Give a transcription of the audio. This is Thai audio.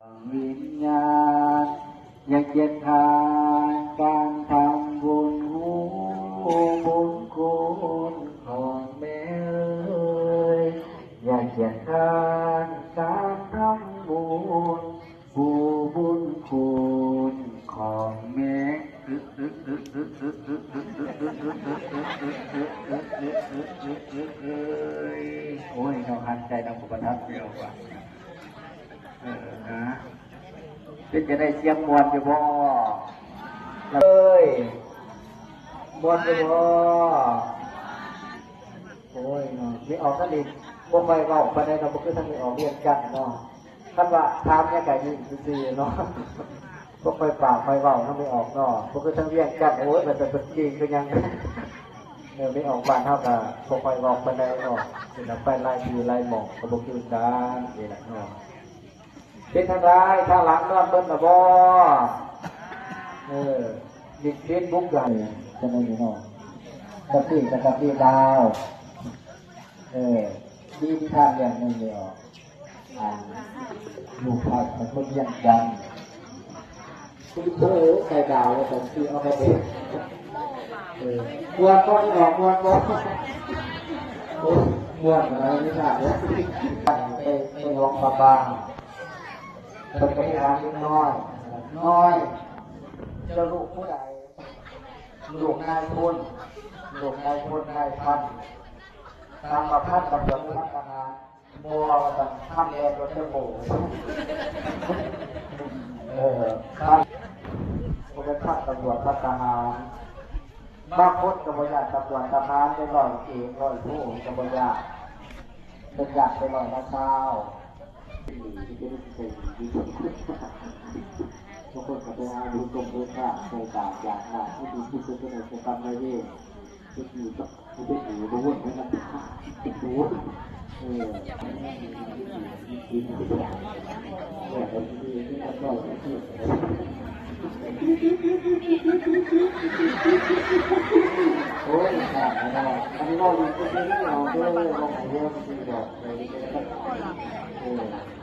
วิญญาณอยากเย็นทานการทำบุญบุญคุณของแม่เอ๋ยอยากเย็นทานการทำบุญบุญคุณของแม่โอ้ยเราหันใจเราประทับเดียวกว่านะเป็นจะได้เสียงมวนอยู่บ่เลยมวนอยู่บ่โอ้ยเนาะนี่ออกกันอีกบ่ไปเว้าปานใดเราบ่คือทางนี้ออกเรียนกันเนาะคันว่าถามเนี่ยก็นี่ซื่อๆเนาะบ่ไปปากไปเว้าทางไม่ออกเนาะบ่คือทางเรียนกันโอ้ยมันจะเป็นจริงคือยังไม่ออกบ้านเฮาก็บ่ค่อยเว้าปานใดเนาะสิไปไล่ที่ไล่หมอกก็บ่คือกันนี่แหละเนาะเป็นทางร้ายทางหลังนอนเบิ้ลนะบ่ดิเฟซบุ๊กใหญ่จะไม่มีเนาะกระตี้ดาวดีที่ทางอย่างนึงเดียวลูกผัดมันก็เยี่ยมจังคุณเธอใส่ดาวแล้วผมคือเอาไปเองมวนก็ไม่ออกมวนก็มวนอะไรไม่ทราบเนี่ยไปลองปลาบางเป็นไปหาเล็กน้อยจะลูกผู้ใดลูกนายพลนายพันตามประพัดตำรวจพัฒนาโมตันข้ามแดนรถเทโบข้ามเป็นข้ามตำรวจพัฒนาบางคนกบฏตำรวจทหารได้ลอยเองลอยผู้กบฏเป็นอยากไปลอยละเช้าทุกคนก็ไปหาดูตรงด้วยค่ะในตาอย่างหนาที่ดีที่สุดในสถานในที่ที่ดีที่ได้อยู่รู้ว่ามันติดรู้ดีที่สุดแต่บางทีที่มันก็ที่โอ้ยขาดไม่ได้อันนี้เราดูก็ไม่ได้เราด้วยลองเรื่องที่ดอกอะไรนี่ก็ได้